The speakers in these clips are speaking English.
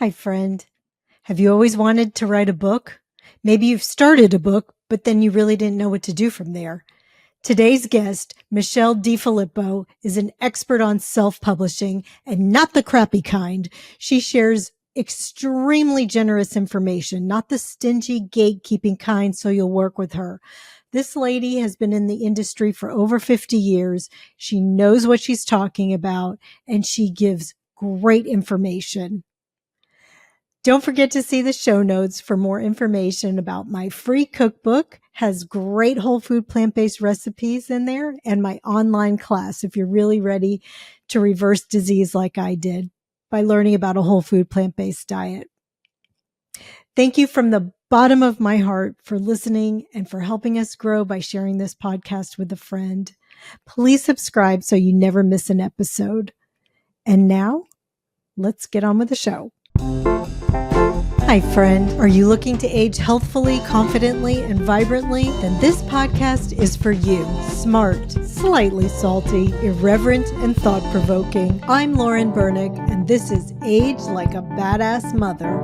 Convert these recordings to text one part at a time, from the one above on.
Hi, friend. Have you always wanted to write a book? Maybe you've started a book, but then you really didn't know what to do from there. Today's guest, Michele DeFilippo, is an expert on self-publishing and not the crappy kind. She shares extremely generous information, not the stingy gatekeeping kind, so you'll work with her. This lady has been in the industry for over 50 years. She knows what she's talking about, and she gives great information. Don't forget to see the show notes for more information about my free cookbook. Has great whole food plant-based recipes in there, and my online class if you're really ready to reverse disease like I did by learning about a whole food plant-based diet. Thank you from the bottom of my heart for listening and for helping us grow by sharing this podcast with a friend. Please subscribe so you never miss an episode. And now, let's get on with the show. Hi, friend. Are you looking to age healthfully, confidently, and vibrantly? Then this podcast is for you. Smart, slightly salty, irreverent, and thought-provoking. I'm Lauren Bernick, and this is Age Like a Badass Mother.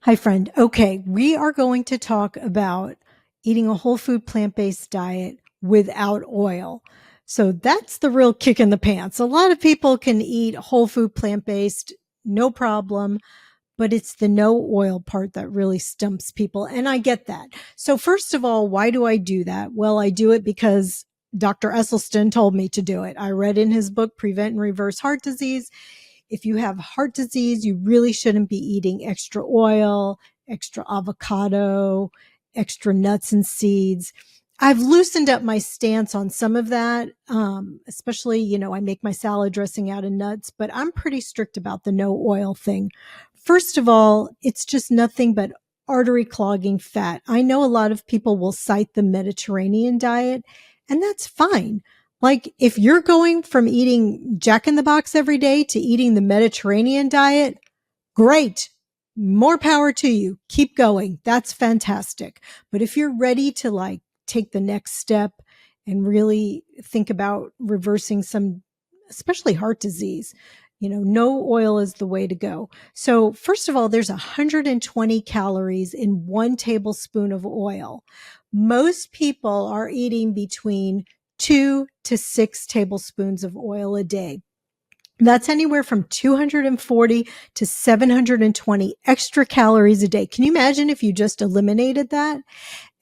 Hi, friend. Okay, we are going to talk about eating a whole food plant-based diet without oil. So that's the real kick in the pants. A lot of people can eat whole food plant-based, no problem. But it's the no oil part that really stumps people. And I get that. So first of all, why do I do that? Well, I do it because Dr. Esselstyn told me to do it. I read in his book, Prevent and Reverse Heart Disease. If you have heart disease, you really shouldn't be eating extra oil, extra avocado, extra nuts and seeds. I've loosened up my stance on some of that, especially, I make my salad dressing out of nuts, but I'm pretty strict about the no oil thing. First of all, it's just nothing but artery clogging fat. I know a lot of people will cite the Mediterranean diet, and that's fine. Like if you're going from eating Jack in the Box every day to eating the Mediterranean diet, great. More power to you. Keep going. That's fantastic. But if you're ready to take the next step and really think about reversing some, especially heart disease, no oil is the way to go. So first of all, there's 120 calories in 1 tablespoon of oil. Most people are eating between 2 to 6 tablespoons of oil a day. That's anywhere from 240 to 720 extra calories a day. Can you imagine if you just eliminated that?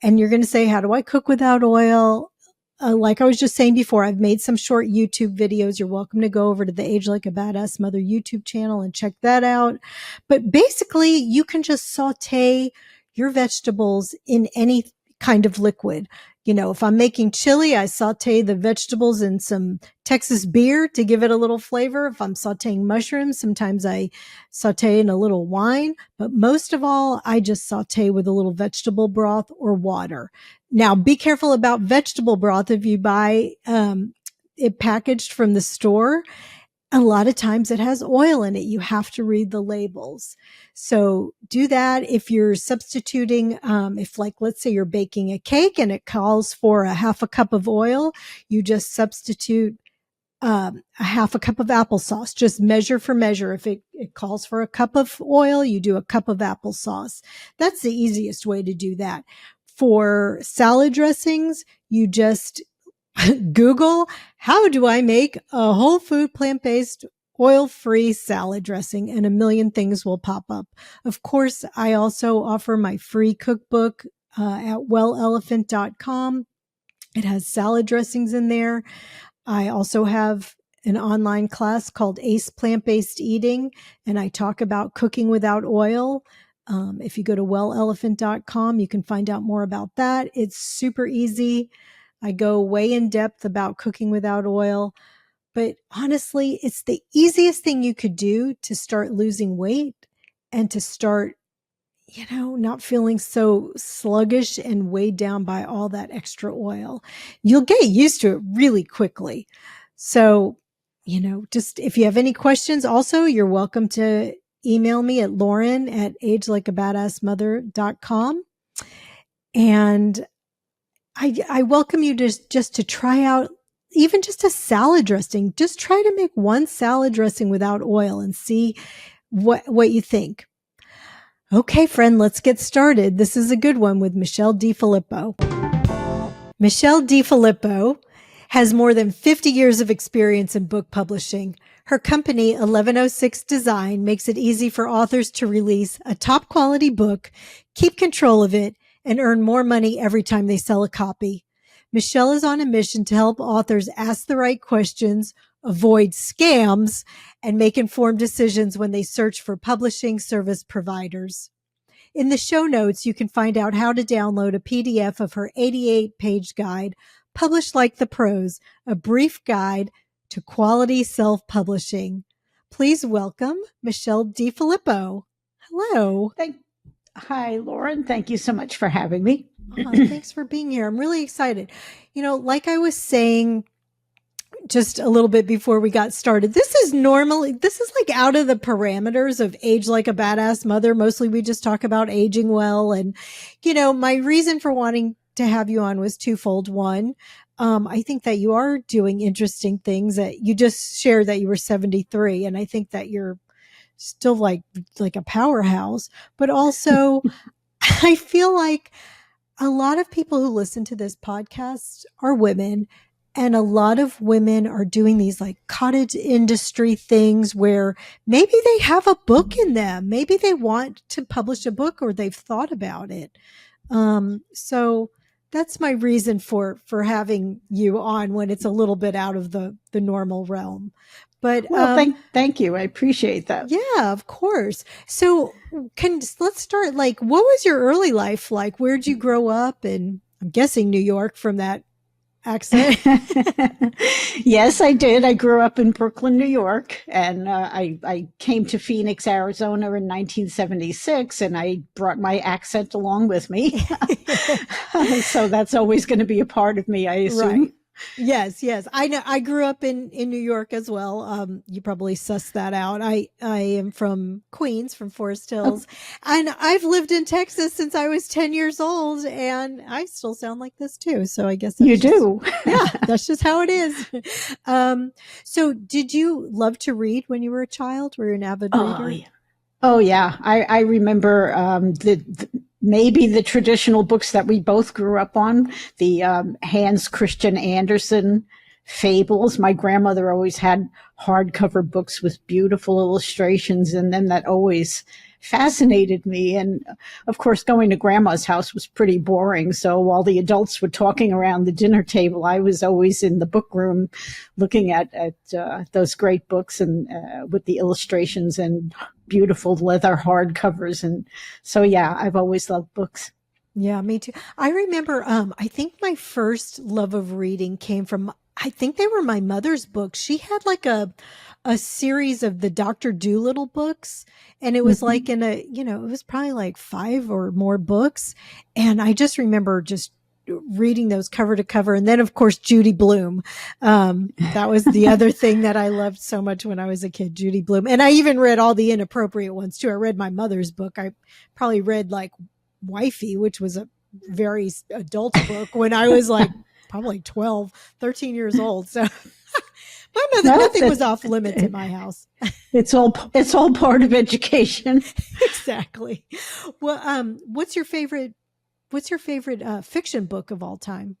And you're going to say, how do I cook without oil? Like I was just saying before, I've made some short YouTube videos. You're welcome to go over to the Age Like a Badass Mother YouTube channel and check that out. But basically, you can just saute your vegetables in any kind of liquid. If I'm making chili, I saute the vegetables in some Texas beer to give it a little flavor. If I'm sauteing mushrooms, sometimes I saute in a little wine. But most of all, I just saute with a little vegetable broth or water. Now, be careful about vegetable broth if you buy it packaged from the store. A lot of times it has oil in it. You have to read the labels. So do that. If you're substituting, let's say you're baking a cake and it calls for a half a cup of oil, you just substitute a half a cup of applesauce. Just measure for measure. If it calls for a cup of oil, you do a cup of applesauce. That's the easiest way to do that. For salad dressings, you just Google, how do I make a whole food plant-based oil-free salad dressing? And a million things will pop up. Of course, I also offer my free cookbook at wellelephant.com. It has salad dressings in there. I also have an online class called Ace Plant-Based Eating, and I talk about cooking without oil. If you go to wellelephant.com, you can find out more about that. It's super easy. I go way in depth about cooking without oil, but honestly, it's the easiest thing you could do to start losing weight and to start, not feeling so sluggish and weighed down by all that extra oil. You'll get used to it really quickly. So, just if you have any questions, also, you're welcome to email me at lauren@agelikeabadassmother.com. And I welcome you just to try out even just a salad dressing. Just try to make one salad dressing without oil and see what you think. Okay, friend, let's get started. This is a good one with Michele DeFilippo. Michele DeFilippo has more than 50 years of experience in book publishing. Her company, 1106 Design, makes it easy for authors to release a top quality book, keep control of it, and earn more money every time they sell a copy. Michele is on a mission to help authors ask the right questions, avoid scams, and make informed decisions when they search for publishing service providers. In the show notes, you can find out how to download a PDF of her 88-page guide, Publish Like the Pros, a brief guide to quality self-publishing. Please welcome Michele DeFilippo. Hello. Hi, Lauren. Thank you so much for having me. Thanks for being here. I'm really excited. Like I was saying just a little bit before we got started, this is like out of the parameters of Age Like a Badass Mother. Mostly we just talk about aging well. And, my reason for wanting to have you on was twofold. One, I think that you are doing interesting things. That you just shared that you were 73. And I think that you're still like a powerhouse, but also I feel like a lot of people who listen to this podcast are women, and a lot of women are doing these like cottage industry things where maybe they have a book in them. Maybe they want to publish a book or they've thought about it. So that's my reason for having you on when it's a little bit out of the normal realm. But thank you. I appreciate that. Yeah, of course. So let's start. Like, what was your early life like? Where'd you grow up? And I'm guessing New York from that accent. Yes, I did. I grew up in Brooklyn, New York, and I came to Phoenix, Arizona in 1976, and I brought my accent along with me. So that's always going to be a part of me, I assume. Right. Yes. I know. I grew up in New York as well. You probably sussed that out. I am from Queens, from Forest Hills, and I've lived in Texas since I was 10 years old, and I still sound like this too. So I guess that's that's just how it is. So did you love to read when you were a child? Were you an avid reader? Yeah. Oh yeah. I remember, maybe the traditional books that we both grew up on, the Hans Christian Andersen fables. My grandmother always had hardcover books with beautiful illustrations in them that always fascinated me. And of course, going to grandma's house was pretty boring. So while the adults were talking around the dinner table, I was always in the book room looking at those great books and with the illustrations and beautiful leather hardcovers. And so, yeah, I've always loved books. Yeah, me too. I remember, I think my first love of reading came from, I think they were my mother's books. She had like a series of the Dr. Dolittle books, and it was like it was probably like 5 or more books. And I just remember just reading those cover to cover. And then of course, Judy Blume. That was the other thing that I loved so much when I was a kid, Judy Blume. And I even read all the inappropriate ones too. I read my mother's book. I probably read like Wifey, which was a very adult book when I was like probably 12, 13 years old. So my mother, nothing was off limits at my house. It's all part of education. Exactly. Well, what's your favorite fiction book of all time?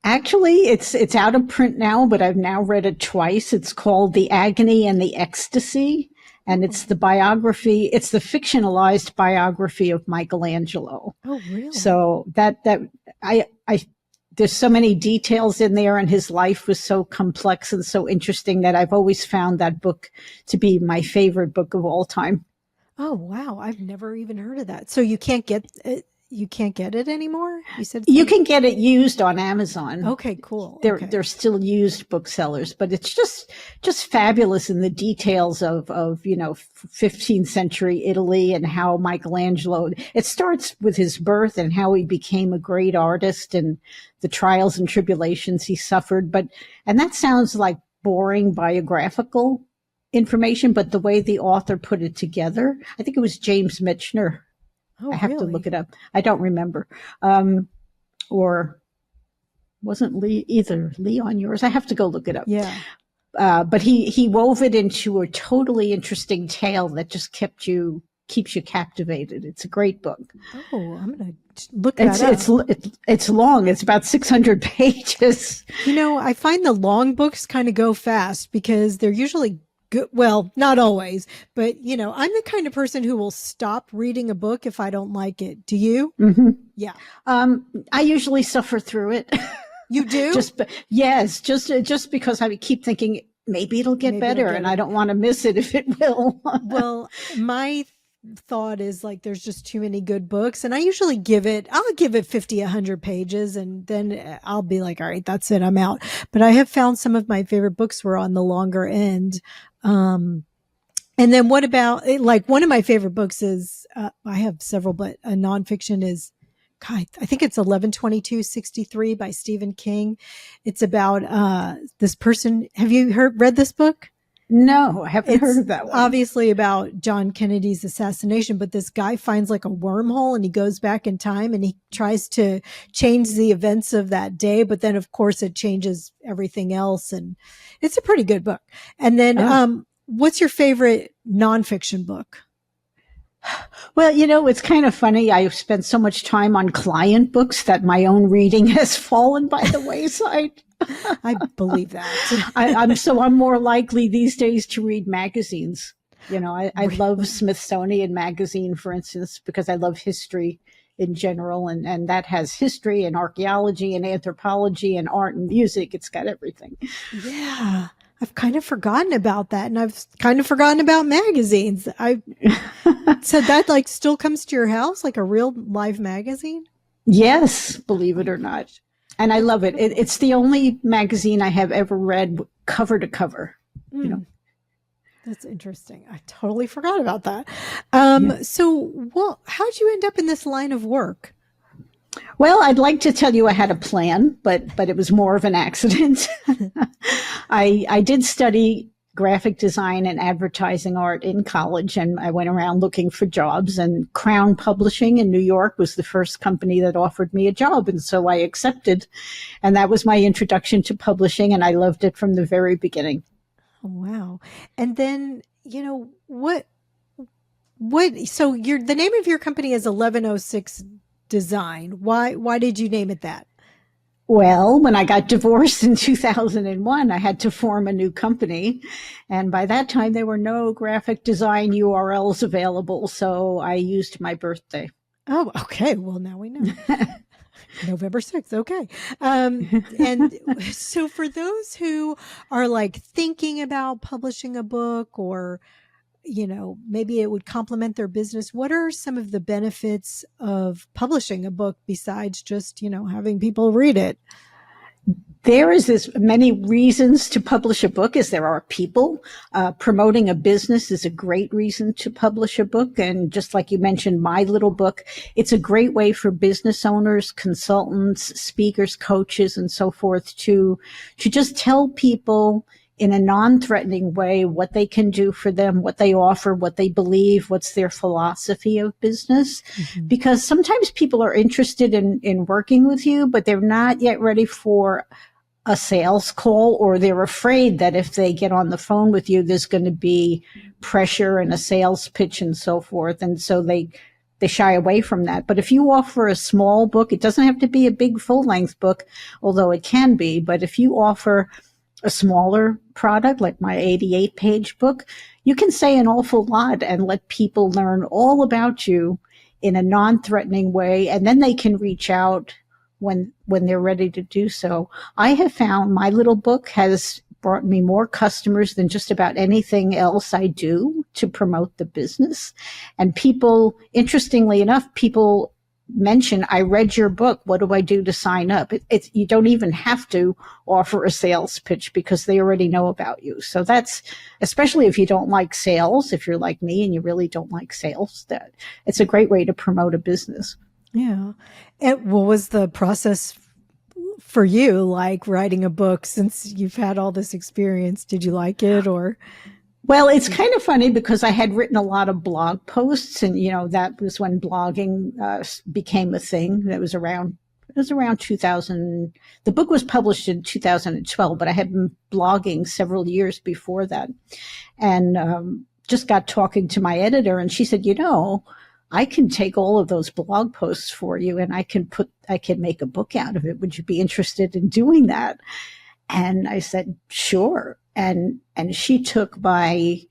Actually, it's out of print now, but I've now read it twice. It's called The Agony and the Ecstasy. And it's the fictionalized biography of Michelangelo. Oh, really? So there's so many details in there, and his life was so complex and so interesting that I've always found that book to be my favorite book of all time. Oh, wow. I've never even heard of that. So you can't get it anymore? You said you can get it used on Amazon. Okay, cool. They're still used booksellers, but it's just fabulous in the details of 15th century Italy and how Michelangelo, it starts with his birth and how he became a great artist and the trials and tribulations he suffered. And that sounds like boring biographical information, but the way the author put it together, I think it was James Michener. Oh, I have really? to look it up. I don't remember. Or wasn't Lee on yours? I have to go look it up. Yeah. But he wove it into a totally interesting tale that just keeps you captivated. It's a great book. Oh, I'm going to look that up. It's long. It's about 600 pages. I find the long books kind of go fast because they're usually good. Well, not always, but I'm the kind of person who will stop reading a book if I don't like it. Do you? Mm-hmm. Yeah. I usually suffer through it. You do? just because I keep thinking maybe it'll get better, and I don't want to miss it if it will. Well, my thought is like there's just too many good books, and I'll give it 50, 100 pages, and then I'll be like, all right, that's it, I'm out. But I have found some of my favorite books were on the longer end. And then what about, like, one of my favorite books is I have several, but a nonfiction is, God, I think it's 11/22/63 by Stephen King. It's about this person. Have you read this book? No, I haven't heard of that one. Obviously about John Kennedy's assassination, but this guy finds like a wormhole and he goes back in time and he tries to change the events of that day. But then of course it changes everything else. And it's a pretty good book. And then, what's your favorite nonfiction book? Well, it's kind of funny. I've spent so much time on client books that my own reading has fallen by the wayside. I believe that. I'm more likely these days to read magazines. I love Smithsonian Magazine, for instance, because I love history in general, and that has history and archaeology and anthropology and art and music. It's got everything. Yeah. I've kind of forgotten about that, and I've kind of forgotten about magazines. So that like still comes to your house, like a real live magazine? Yes, believe it or not. And I love it. It's the only magazine I have ever read cover to cover. That's interesting. I totally forgot about that. So, how'd you end up in this line of work? Well, I'd like to tell you I had a plan, but it was more of an accident. I did study graphic design and advertising art in college, and I went around looking for jobs, and Crown Publishing in New York was the first company that offered me a job. And so I accepted, and that was my introduction to publishing, and I loved it from the very beginning. Oh, wow. And then, so the name of your company is 1106 Design. Why did you name it that? Well, when I got divorced in 2001, I had to form a new company. And by that time, there were no graphic design URLs available. So I used my birthday. Oh, okay. Well, now we know. November 6th. Okay. And so for those who are like thinking about publishing a book, or maybe it would complement their business, what are some of the benefits of publishing a book besides just, having people read it? There is as many reasons to publish a book as there are people. Promoting a business is a great reason to publish a book. And just like you mentioned, my little book, it's a great way for business owners, consultants, speakers, coaches, and so forth to just tell people in a non-threatening way what they can do for them, what they offer, what they believe, what's their philosophy of business. Mm-hmm. Because sometimes people are interested in working with you, but they're not yet ready for a sales call, or they're afraid that if they get on the phone with you, there's going to be pressure and a sales pitch and so forth. And so they shy away from that. But if you offer a small book, it doesn't have to be a big full-length book, although it can be. But if you offer a smaller product like my 88-page book, you can say an awful lot and let people learn all about you in a non-threatening way, and then they can reach out when they're ready to do so. I have found my little book has brought me more customers than just about anything else I do to promote the business. And people, interestingly enough, people mention, I read your book, what do I do to sign up? You don't even have to offer a sales pitch because they already know about you. So that's, especially if you don't like sales, if you're like me and you really don't like sales, that it's a great way to promote a business. Yeah. And what was the process for you, like writing a book, since you've had all this experience? Did you like it, or? Well, it's kind of funny because I had written a lot of blog posts, and, that was when blogging became a thing. That was around was around 2000. The book was published in 2012, but I had been blogging several years before that. And just got talking to my editor, and she said, I can take all of those blog posts for you and I can make a book out of it. Would you be interested in doing that? And I said, sure. And she took my,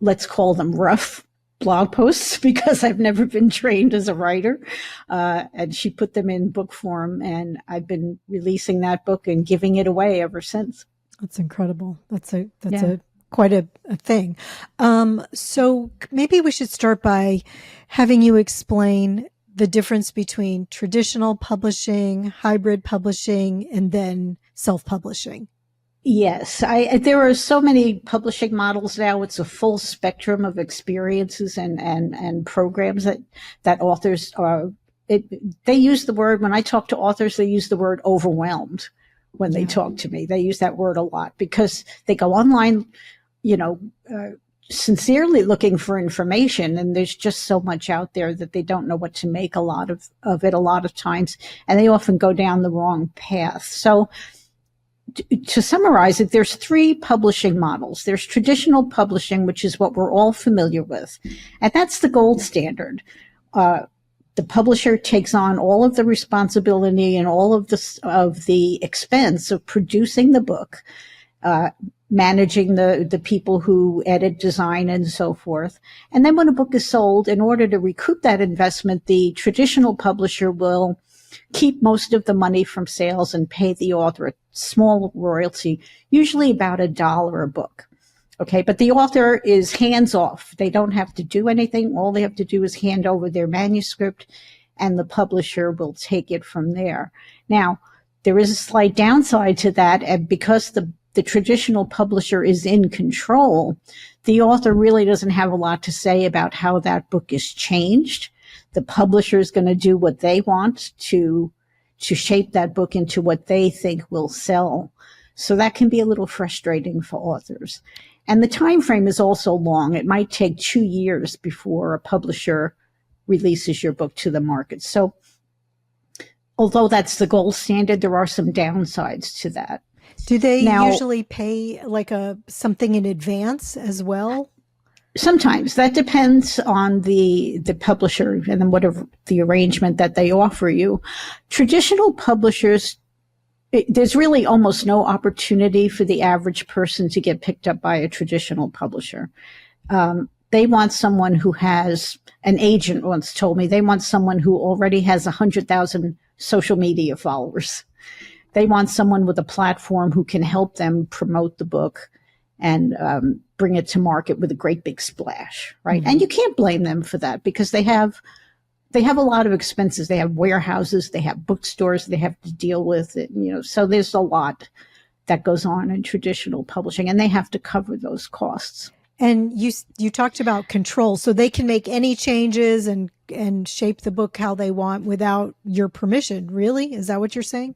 let's call them rough blog posts, because I've never been trained as a writer. And she put them in book form, and I've been releasing that book and giving it away ever since. That's incredible. That's quite a thing. So maybe we should start by having you explain the difference between traditional publishing, hybrid publishing, and then self-publishing. Yes, there are so many publishing models now. It's a full spectrum of experiences and programs that authors are. They use the word, when I talk to authors, they use the word overwhelmed when they talk to me. They use that word a lot because they go online, sincerely looking for information, and there's just so much out there that they don't know what to make a lot of it a lot of times, and they often go down the wrong path. So to summarize it, there's three publishing models. There's traditional publishing, which is what we're all familiar with, and that's the gold standard. The publisher takes on all of the responsibility and all of the expense of producing the book, managing the people who edit, design, and so forth. And then when a book is sold, in order to recoup that investment, the traditional publisher will keep most of the money from sales and pay the author a small royalty, usually about $1 a book. Okay, but the author is hands off. They don't have to do anything. All they have to do is hand over their manuscript, and the publisher will take it from there. Now, there is a slight downside to that, and because the traditional publisher is in control, the author really doesn't have a lot to say about how that book is changed. The publisher is going to do what they want to shape that book into what they think will sell. So that can be a little frustrating for authors. And the time frame is also long. It might take 2 years before a publisher releases your book to the market. So although that's the gold standard, there are some downsides to that. Do they usually pay like something in advance as well? Sometimes. That depends on the publisher and then whatever the arrangement that they offer you. Traditional publishers, there's really almost no opportunity for the average person to get picked up by a traditional publisher. They want someone who has, an agent once told me, they want someone who already has 100,000 social media followers. They want someone with a platform who can help them promote the book and bring it to market with a great big splash, right? Mm-hmm. And you can't blame them for that because they have a lot of expenses. They have warehouses, they have bookstores they have to deal with, so there's a lot that goes on in traditional publishing, and they have to cover those costs. And you talked about control, so they can make any changes and shape the book how they want without your permission. Really? Is that what you're saying?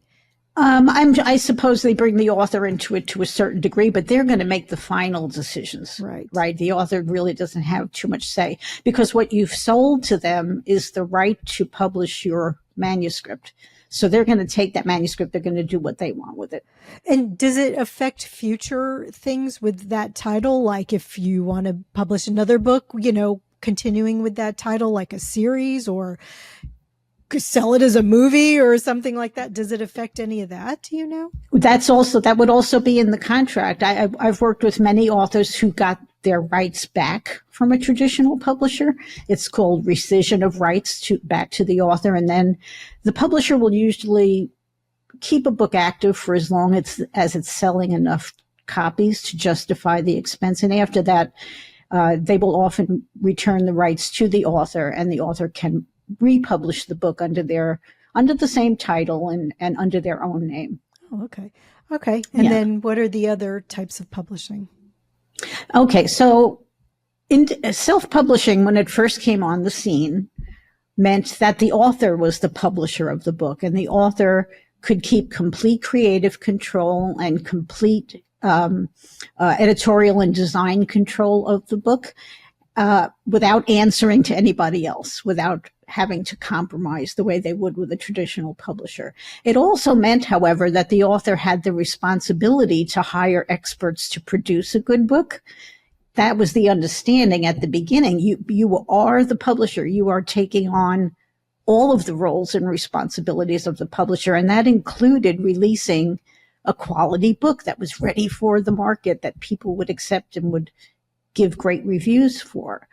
I suppose they bring the author into it to a certain degree, but they're going to make the final decisions. Right. The author really doesn't have too much say because what you've sold to them is the right to publish your manuscript. So they're going to take that manuscript. They're going to do what they want with it. And does it affect future things with that title? Like if you want to publish another book, continuing with that title, like a series, or sell it as a movie or something like that? Does it affect any of that? Do you know? That would also be in the contract. I've worked with many authors who got their rights back from a traditional publisher. It's called rescission of rights back to the author. And then the publisher will usually keep a book active for as long as it's selling enough copies to justify the expense. And after that, they will often return the rights to the author, and the author can republish the book under the same title and under their own name. Oh, okay. And then what are the other types of publishing? Okay. So in self-publishing, when it first came on the scene, meant that the author was the publisher of the book, and the author could keep complete creative control and complete editorial and design control of the book. without answering to anybody else, without having to compromise the way they would with a traditional publisher. It also meant, however, that the author had the responsibility to hire experts to produce a good book. That was the understanding at the beginning. You are the publisher. You are taking on all of the roles and responsibilities of the publisher, and that included releasing a quality book that was ready for the market, that people would accept and would give great reviews for.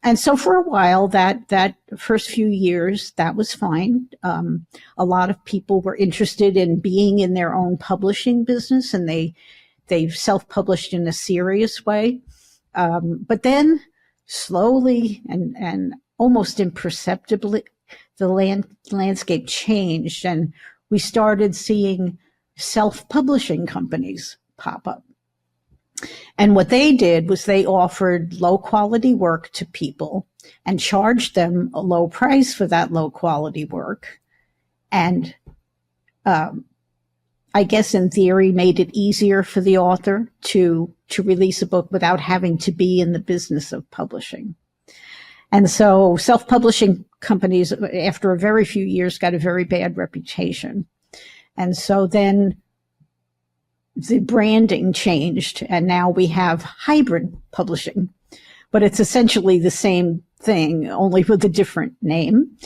And so for a while, that first few years, that was fine. A lot of people were interested in being in their own publishing business, and they self-published in a serious way. But then slowly and almost imperceptibly, the landscape changed, and we started seeing self-publishing companies pop up. And what they did was they offered low quality work to people and charged them a low price for that low quality work. And I guess in theory made it easier for the author to release a book without having to be in the business of publishing. And so self-publishing companies, after a very few years, got a very bad reputation. And so then the branding changed, and now we have hybrid publishing, but it's essentially the same thing, only with a different name.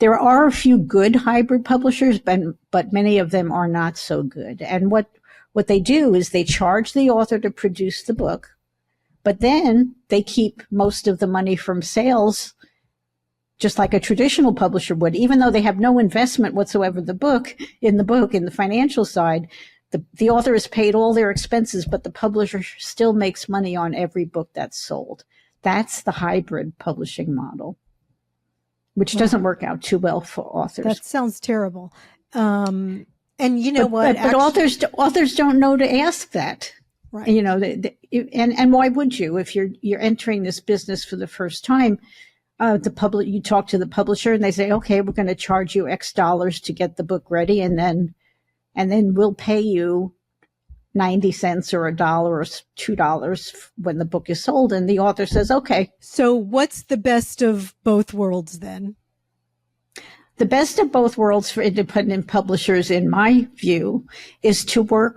There are a few good hybrid publishers, but many of them are not so good. And what they do is they charge the author to produce the book, but then they keep most of the money from sales, just like a traditional publisher would, even though they have no investment whatsoever in the financial side. The author has paid all their expenses, but the publisher still makes money on every book that's sold. That's the hybrid publishing model, which doesn't work out too well for authors. That sounds terrible. And you know what? But authors don't know to ask that. Right. You know, and why would you? If you're entering this business for the first time, you talk to the publisher and they say, okay, we're going to charge you X dollars to get the book ready, and then we'll pay you 90 cents or $1 or $2 when the book is sold. And the author says, okay. So what's the best of both worlds then? The best of both worlds for independent publishers, in my view, is for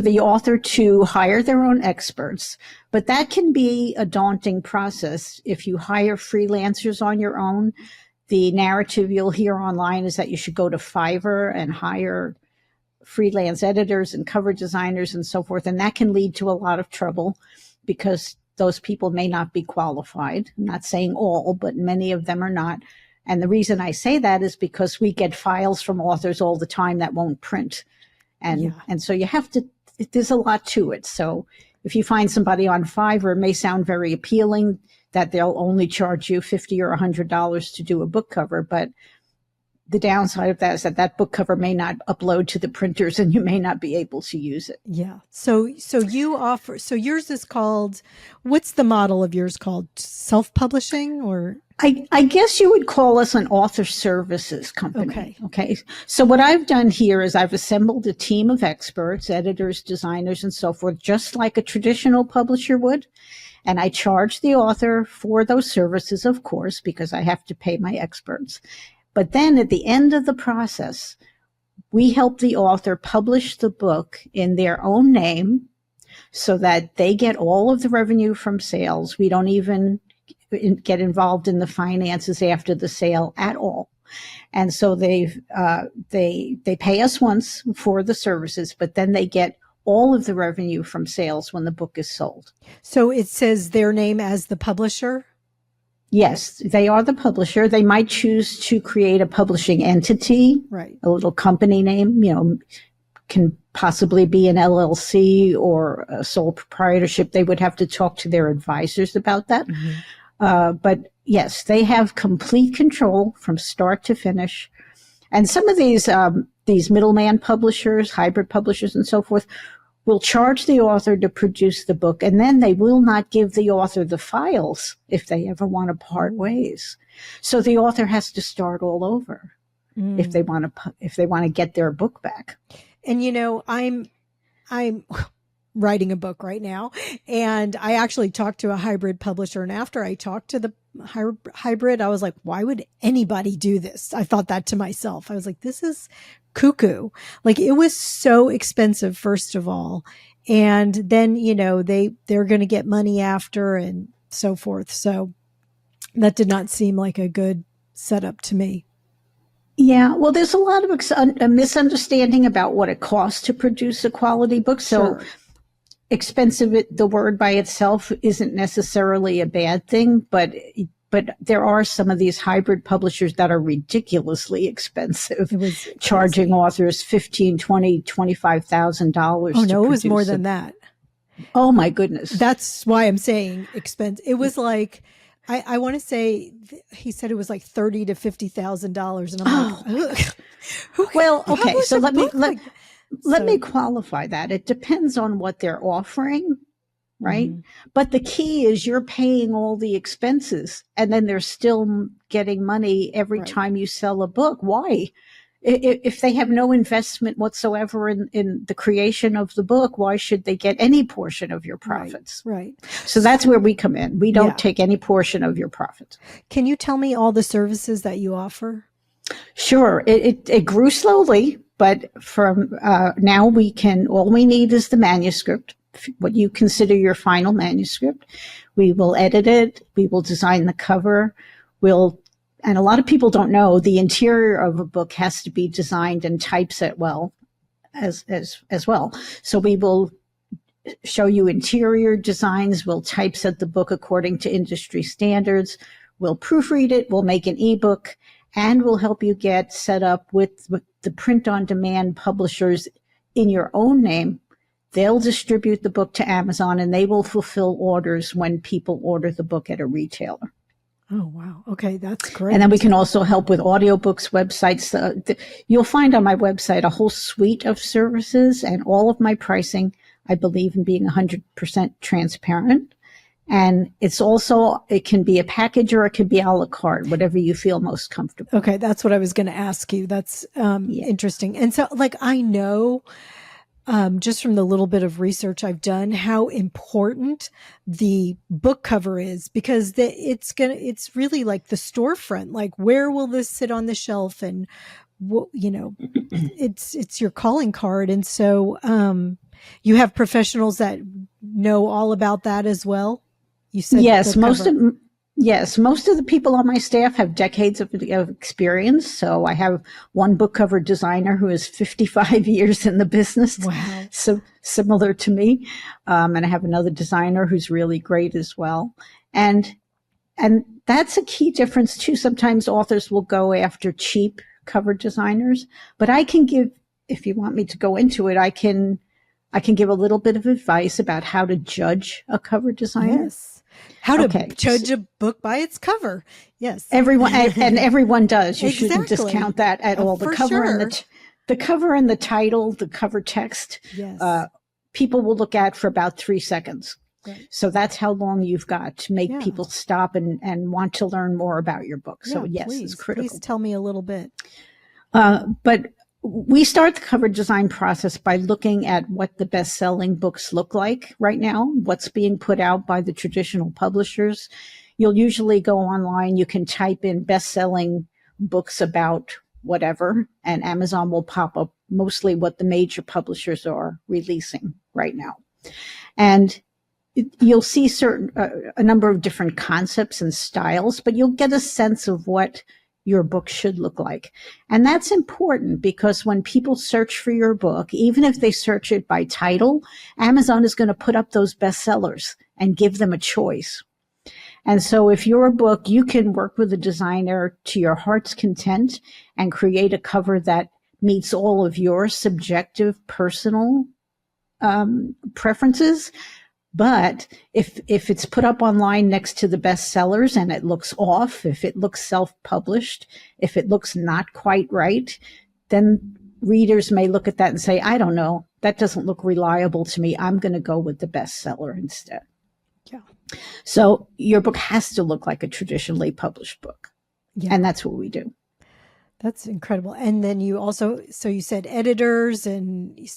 the author to hire their own experts. But that can be a daunting process if you hire freelancers on your own. The narrative you'll hear online is that you should go to Fiverr and hire freelance editors and cover designers and so forth. And that can lead to a lot of trouble because those people may not be qualified. I'm not saying all, but many of them are not. And the reason I say that is because we get files from authors all the time that won't print. And so you have to, there's a lot to it. So if you find somebody on Fiverr, it may sound very appealing that they'll only charge you $50 or $100 to do a book cover. But the downside of that is that book cover may not upload to the printers and you may not be able to use it. Yeah. So you offer, so yours is called, what's the model of yours called? Self-publishing or? I guess you would call us an author services company. Okay. So what I've done here is I've assembled a team of experts, editors, designers, and so forth, just like a traditional publisher would. And I charge the author for those services, of course, because I have to pay my experts. But then at the end of the process, we help the author publish the book in their own name so that they get all of the revenue from sales. We don't even get involved in the finances after the sale at all. And so they pay us once for the services, but then they get all of the revenue from sales when the book is sold. So it says their name as the publisher? Yes, they are the publisher. They might choose to create a publishing entity, right? A little company name, can possibly be an LLC or a sole proprietorship. They would have to talk to their advisors about that. Mm-hmm. But yes, they have complete control from start to finish. And some of these middleman publishers, hybrid publishers and so forth, will charge the author to produce the book, and then they will not give the author the files if they ever want to part ways. So the author has to start all over if they want to get their book back. And I'm writing a book right now. And I actually talked to a hybrid publisher. And after I talked to the hybrid, I was like, why would anybody do this? I thought that to myself. I was like, this is cuckoo. Like, it was so expensive, first of all. And then, they're going to get money after and so forth. So that did not seem like a good setup to me. Yeah, well, there's a lot of a misunderstanding about what it costs to produce a quality book. So expensive, the word by itself isn't necessarily a bad thing, but there are some of these hybrid publishers that are ridiculously expensive, charging authors $15,000, $20,000, $25,000. Oh no, it was more than that. Oh my goodness. That's why I'm saying expensive. It was like, I want to say he said it was like $30,000 to $50,000, and I'm like, well, okay. So let me qualify that. It depends on what they're offering, right? Mm-hmm. But the key is you're paying all the expenses, and then they're still getting money every time you sell a book. Why? If they have no investment whatsoever in the creation of the book, why should they get any portion of your profits? Right. So that's where we come in. We don't take any portion of your profits. Can you tell me all the services that you offer? Sure. It grew slowly, but from now all we need is the manuscript, what you consider your final manuscript. We will edit it. We will design the cover. And a lot of people don't know the interior of a book has to be designed and typeset well as well. So we will show you interior designs. We'll typeset the book according to industry standards. We'll proofread it. We'll make an ebook, and we'll help you get set up with the print-on-demand publishers in your own name. They'll distribute the book to Amazon, and they will fulfill orders when people order the book at a retailer. Oh, wow. Okay, that's great. And then we can also help with audiobooks, websites. You'll find on my website a whole suite of services, and all of my pricing, I believe in being 100% transparent. And it can be a package or it can be a la carte, whatever you feel most comfortable. Okay, that's what I was going to ask you. That's interesting. And so, I know just from the little bit of research I've done, how important the book cover is, because it's really like the storefront. Like, where will this sit on the shelf? And it's your calling card. And so you have professionals that know all about that as well. You said yes, most of the people on my staff have decades of experience. So I have one book cover designer who is 55 years in the business. Wow. So similar to me. And I have another designer who's really great as well. And that's a key difference too. Sometimes authors will go after cheap cover designers, but I can give, if you want me to go into it, I can give a little bit of advice about how to judge a cover designer. Yes. How to judge a book by its cover. Yes. Everyone does. You exactly. shouldn't discount that at all. The cover sure. the cover and the title, the cover text, yes. People will look at for about 3 seconds. Right. So that's how long you've got to make people stop and want to learn more about your book. So yes, it's critical. Please tell me a little bit. But we start the cover design process by looking at what the best-selling books look like right now, what's being put out by the traditional publishers. You'll usually go online, you can type in best-selling books about whatever, and Amazon will pop up mostly what the major publishers are releasing right now. And you'll see a number of different concepts and styles, but you'll get a sense of what your book should look like. And that's important because when people search for your book, even if they search it by title, Amazon is going to put up those bestsellers and give them a choice. And so if your book, you can work with a designer to your heart's content and create a cover that meets all of your subjective personal preferences. But if it's put up online next to the bestsellers and it looks off, if it looks self-published, if it looks not quite right, then readers may look at that and say, I don't know, that doesn't look reliable to me. I'm going to go with the bestseller instead. Yeah. So your book has to look like a traditionally published book. Yeah. And that's what we do. That's incredible. And then you also, so you said editors and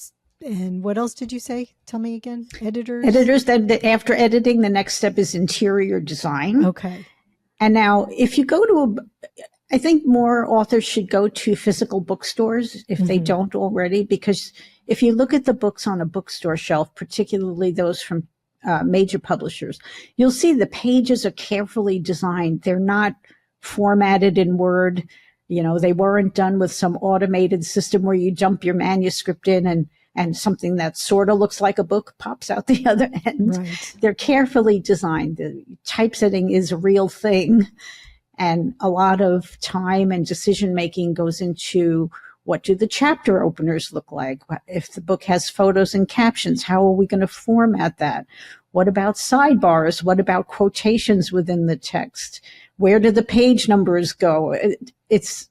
And what else did you say? Tell me again. Editors? Editors, then after editing, the next step is interior design. Okay. And now if you go to I think more authors should go to physical bookstores if they don't already, because if you look at the books on a bookstore shelf, particularly those from major publishers, you'll see the pages are carefully designed. They're not formatted in Word. You know, they weren't done with some automated system where you dump your manuscript in and something that sort of looks like a book pops out the other end. Right. They're carefully designed. The typesetting is a real thing. And a lot of time and decision making goes into what do the chapter openers look like? If the book has photos and captions, how are we going to format that? What about sidebars? What about quotations within the text? Where do the page numbers go? It's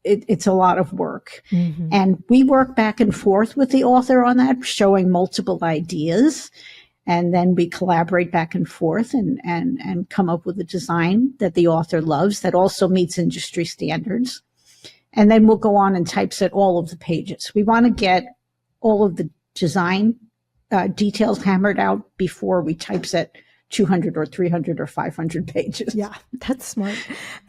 a lot of work. And we work back and forth with the author on that, showing multiple ideas. And then we collaborate back and forth and come up with a design that the author loves that also meets industry standards. And then we'll go on and typeset all of the pages. We want to get all of the design details hammered out before we typeset 200 or 300 or 500 pages. Yeah, that's smart.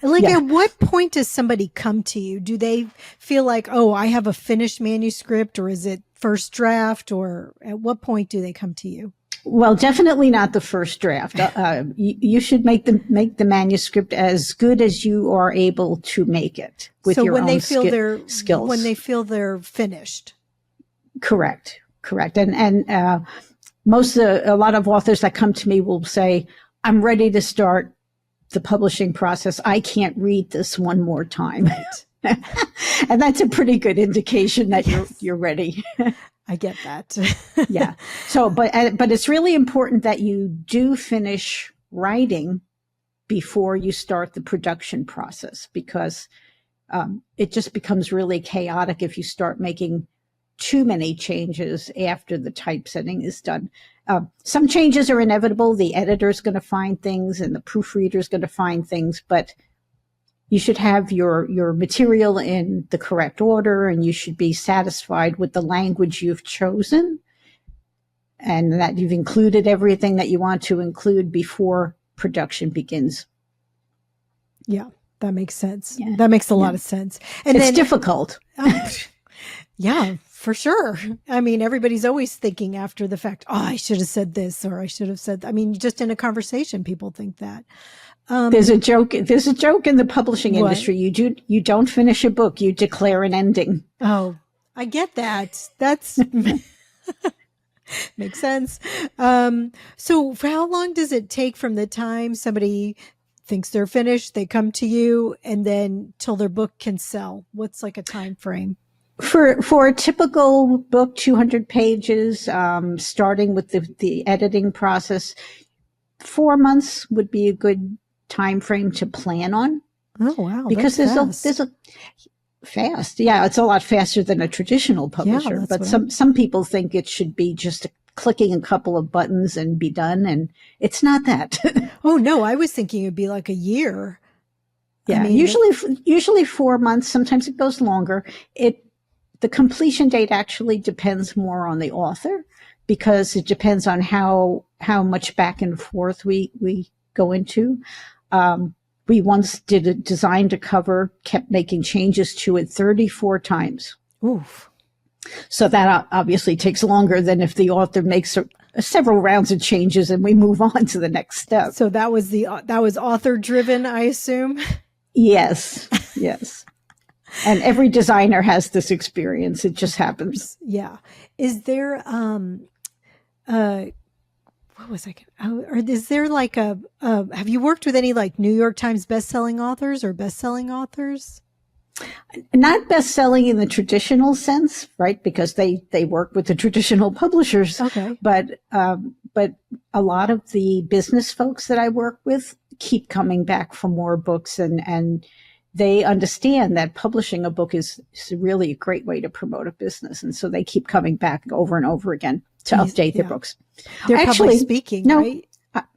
Like, at what point does somebody come to you? Do they feel like, oh, I have a finished manuscript, or is it first draft, or at what point do they come to you? Well, definitely not the first draft. You should make the manuscript as good as you are able to make it with your own skills. When they feel they're finished. Correct. And a lot of authors that come to me will say, I'm ready to start the publishing process. I can't read this one more time. Right. And that's a pretty good indication that you're ready. I get that. Yeah. So, but it's really important that you do finish writing before you start the production process, because it just becomes really chaotic if you start making too many changes after the typesetting is done. Some changes are inevitable. The editor's going to find things and the proofreader's going to find things, but you should have your material in the correct order, and you should be satisfied with the language you've chosen and that you've included everything that you want to include before production begins. Yeah, that makes sense. Yeah. That makes a lot of sense. And it's difficult. Yeah, for sure. I mean, everybody's always thinking after the fact, oh, I should have said this, or I should have said, I mean, just in a conversation, people think that. There's a joke in the publishing industry. You don't finish a book, you declare an ending. Oh, I get that. That's makes sense. So for how long does it take from the time somebody thinks they're finished, they come to you, and then till their book can sell? What's like a time frame? For a typical book, 200 pages, starting with the editing process, 4 months would be a good time frame to plan on. Oh, wow. Because there's a fast. Yeah, it's a lot faster than a traditional publisher. But some people think it should be just clicking a couple of buttons and be done, and it's not that. Oh no, I was thinking it'd be like a year. Yeah, I mean, usually 4 months. Sometimes it goes longer. The completion date actually depends more on the author, because it depends on how much back and forth we go into. We once did a design to cover, kept making changes to it 34 times. Oof. So that obviously takes longer than if the author makes several rounds of changes and we move on to the next step. So that was author driven, I assume. Yes. And every designer has this experience. It just happens. Yeah. Is there, what was I? Or is there like have you worked with any like New York Times bestselling authors or bestselling authors? Not best-selling in the traditional sense, right? Because they work with the traditional publishers. Okay. But a lot of the business folks that I work with keep coming back for more books, and they understand that publishing a book is really a great way to promote a business. And so they keep coming back over and over again to update their books. They're actually speaking, right?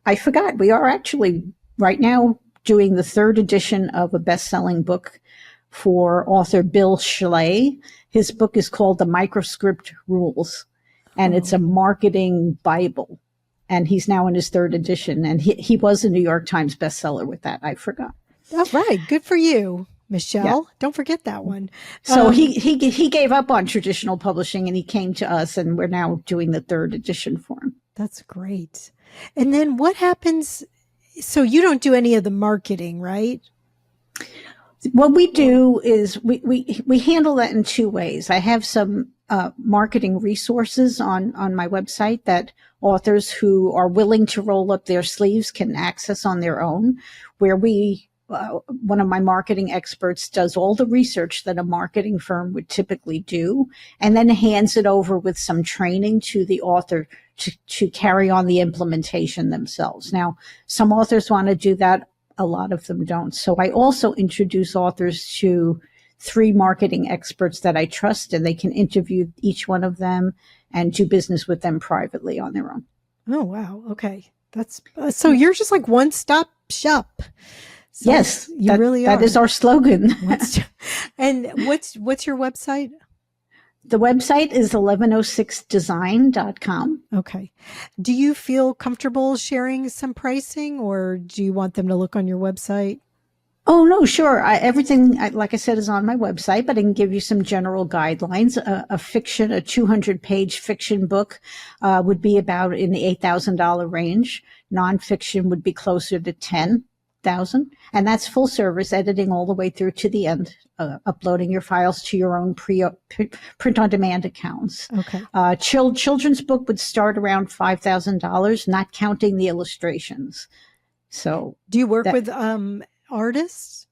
I forgot. We are actually right now doing the 3rd edition of a best-selling book for author Bill Schley. His book is called The Microscript Rules. and it's a marketing Bible. And he's now in his third edition. And he was a New York Times bestseller with that. I forgot. All right. Good for you, Michele. Yeah. Don't forget that one. So he gave up on traditional publishing and he came to us, and we're now doing the third edition for him. That's great. And then what happens? So you don't do any of the marketing, right? What we do is we handle that in two ways. I have some marketing resources on my website that authors who are willing to roll up their sleeves can access on their own, where one of my marketing experts does all the research that a marketing firm would typically do, and then hands it over with some training to the author to carry on the implementation themselves. Now, some authors want to do that. A lot of them don't. So I also introduce authors to 3 marketing experts that I trust, and they can interview each one of them and do business with them privately on their own. Oh, wow. Okay. That's so you're just like one-stop shop. So yes, you really are. That is our slogan. And what's your website? The website is 1106design.com. Okay. Do you feel comfortable sharing some pricing, or do you want them to look on your website? Oh, no, sure. Everything, like I said, is on my website, but I can give you some general guidelines. A 200-page fiction book would be about in the $8,000 range. Nonfiction would be closer to $10,000. And that's full service, editing all the way through to the end, uploading your files to your own print-on-demand accounts. Okay. Children's book would start around $5,000, not counting the illustrations. So, do you work with artists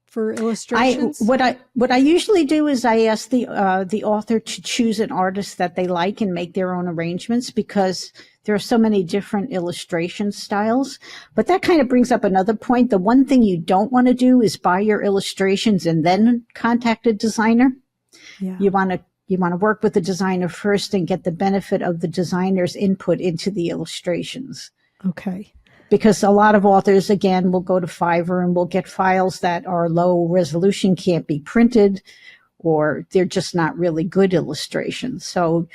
for illustrations? What I usually do is I ask the author to choose an artist that they like and make their own arrangements, because there are so many different illustration styles. But that kind of brings up another point. The one thing you don't want to do is buy your illustrations and then contact a designer. Yeah. You want to work with the designer first and get the benefit of the designer's input into the illustrations. Okay. Because a lot of authors, again, will go to Fiverr and will get files that are low resolution, can't be printed, or they're just not really good illustrations. So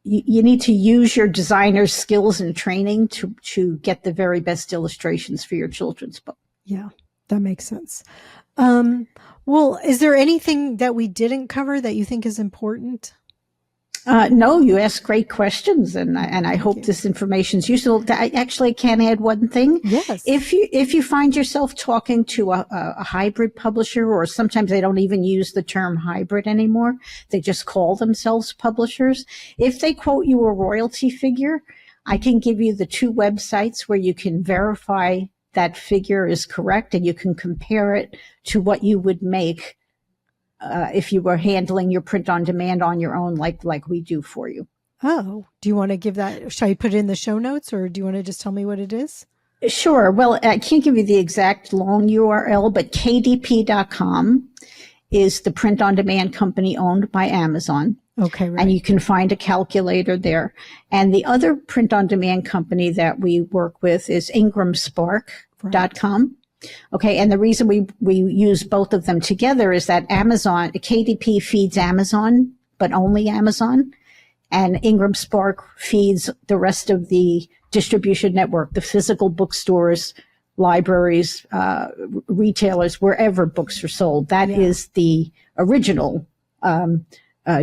you need to use your designer's skills and training to get the very best illustrations for your children's book. Yeah, that makes sense. Well, is there anything that we didn't cover that you think is important? No, you ask great questions, and I hope this information is useful. I actually can add one thing. Yes. If you find yourself talking to a hybrid publisher, or sometimes they don't even use the term hybrid anymore, they just call themselves publishers. If they quote you a royalty figure, I can give you the 2 websites where you can verify that figure is correct, and you can compare it to what you would make if you were handling your print on demand on your own, like we do for you. Oh, do you want to give that? Should I put it in the show notes, or do you want to just tell me what it is? Sure. Well, I can't give you the exact long URL, but kdp.com is the print on demand company owned by Amazon. Okay, right. And you can find a calculator there. And the other print on demand company that we work with is ingramspark.com. Right. Okay, and the reason we use both of them together is that KDP feeds Amazon, but only Amazon, and Ingram Spark feeds the rest of the distribution network, the physical bookstores, libraries, retailers, wherever books are sold. That is the original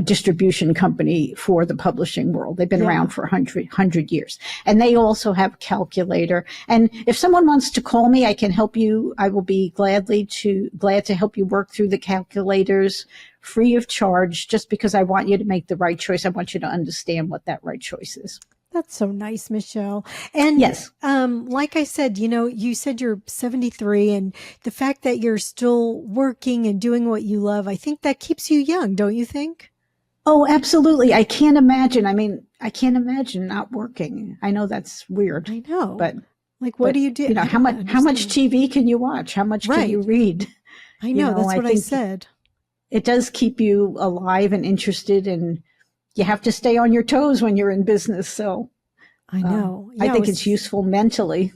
distribution company for the publishing world. They've been around for 100 years. And they also have a calculator. And if someone wants to call me, I can help you. I will be glad to help you work through the calculators free of charge, just because I want you to make the right choice. I want you to understand what that right choice is. That's so nice, Michele. And yes, like I said, you said you're 73, and the fact that you're still working and doing what you love, I think that keeps you young, don't you think? Oh, absolutely. I can't imagine. I mean, I can't imagine not working. I know that's weird. I know. But like, what do you do? How much TV can you watch? How much can you read? I know. That's what I said. It does keep you alive and interested, and you have to stay on your toes when you're in business. So I know. I think it's useful mentally.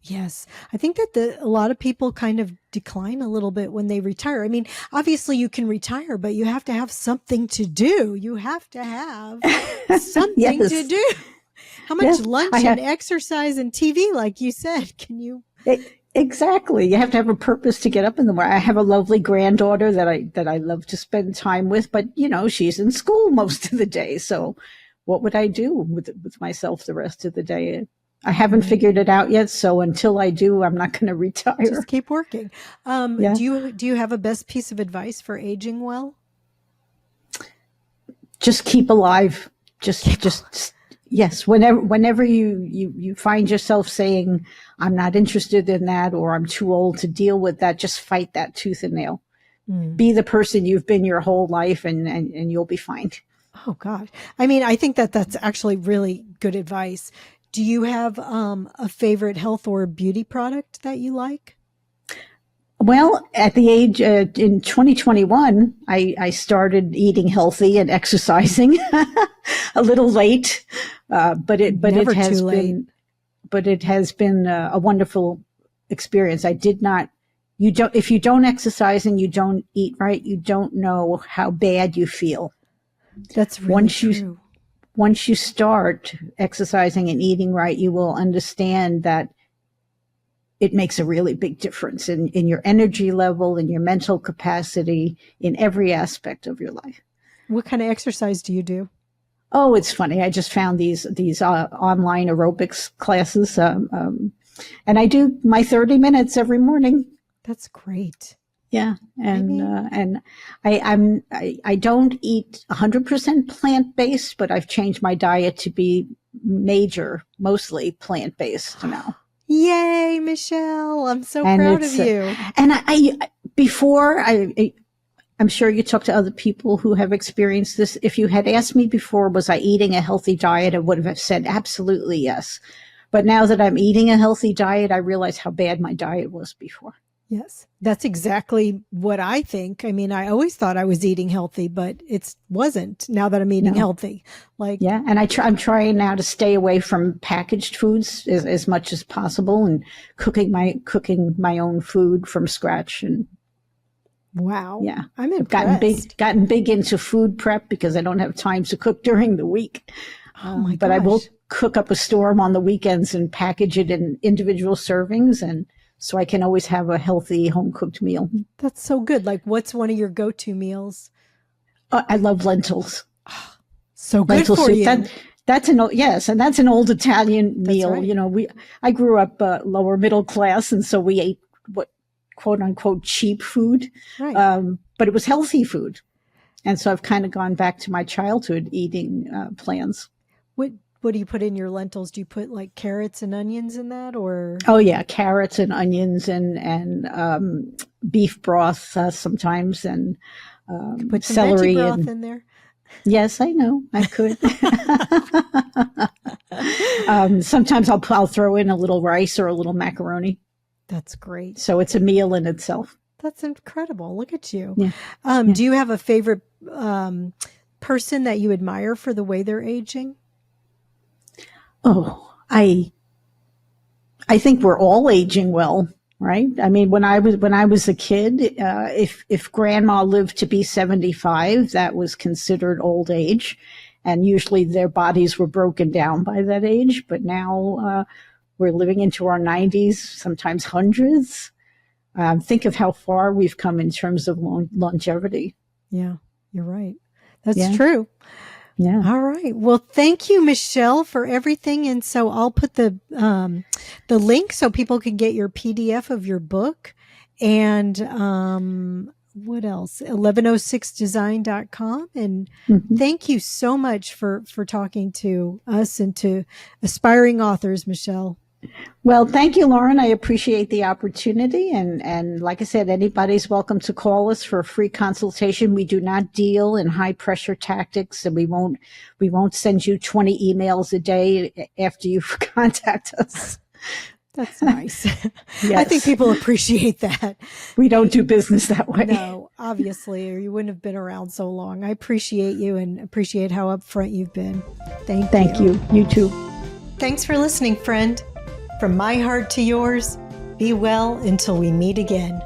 Yes. I think that a lot of people kind of decline a little bit when they retire. I mean, obviously you can retire, but you have to have something to do. You have to have something to Yes. do. How much Yes. lunch and exercise and TV, like you said, can you? Exactly. You have to have a purpose to get up in the morning. I have a lovely granddaughter that I love to spend time with, but she's in school most of the day. So what would I do with myself the rest of the day? I haven't figured it out yet. So until I do, I'm not going to retire. Just keep working. Yeah. Do you have a best piece of advice for aging well? Just keep alive. Yes. Whenever you find yourself saying, I'm not interested in that, or I'm too old to deal with that, just fight that tooth and nail. Be the person you've been your whole life, and you'll be fine. Oh God. I mean, I think that that's actually really good advice. Do you have a favorite health or beauty product that you like? Well, at the age in 2021, I started eating healthy and exercising. A little late, but it has been a wonderful experience. If you don't exercise and you don't eat right, you don't know how bad you feel. That's really true. Once you start exercising and eating right, you will understand that it makes a really big difference in your energy level, in your mental capacity, in every aspect of your life. What kind of exercise do you do? Oh, it's funny. I just found these online aerobics classes, and I do my 30 minutes every morning. That's great. Yeah, and I don't eat 100% plant-based, but I've changed my diet to be mostly plant-based now. Yay, Michele! I'm so proud of you. And I'm sure you talk to other people who have experienced this. If you had asked me before, was I eating a healthy diet, I would have said absolutely yes. But now that I'm eating a healthy diet, I realize how bad my diet was before. Yes, that's exactly what I think. I mean, I always thought I was eating healthy, but it wasn't now that I'm eating healthy. And I'm trying now to stay away from packaged foods as much as possible, and cooking my own food from scratch. And wow, yeah, I'm impressed. Gotten big into food prep because I don't have time to cook during the week. Oh my gosh. But I will cook up a storm on the weekends and package it in individual servings, and so I can always have a healthy home-cooked meal. That's so good. Like, what's one of your go-to meals? I love lentils. Oh, so good lentil for soup. You. That's an old Italian meal. Right. I grew up lower middle class, and so we ate what quote unquote cheap food, right. But it was healthy food, and so I've kind of gone back to my childhood eating plans. What do you put in your lentils? Do you put like carrots and onions in that, or? Oh yeah, carrots and onions and beef broth sometimes, and put some celery veggie broth in there. Yes, I know. I could. Sometimes I'll throw in a little rice or a little macaroni. That's great. So it's a meal in itself. That's incredible. Look at you. Yeah. Do you have a favorite person that you admire for the way they're aging? Oh, I think we're all aging well, right? I mean, when I was a kid, if grandma lived to be 75, that was considered old age, and usually their bodies were broken down by that age. But now we're living into our 90s, sometimes hundreds. Think of how far we've come in terms of longevity. Yeah, you're right. That's true. Yeah. All right. Well, thank you, Michele, for everything. And so I'll put the link so people can get your PDF of your book. And what else? 1106design.com. And thank you so much for talking to us and to aspiring authors, Michele. Well, thank you, Lauren. I appreciate the opportunity. And like I said, anybody's welcome to call us for a free consultation. We do not deal in high pressure tactics, and we won't send you 20 emails a day after you contact us. That's nice. Yes. I think people appreciate that. We don't do business that way. No, obviously, or you wouldn't have been around so long. I appreciate you and appreciate how upfront you've been. Thank you. You too. Thanks for listening, friend. From my heart to yours, be well until we meet again.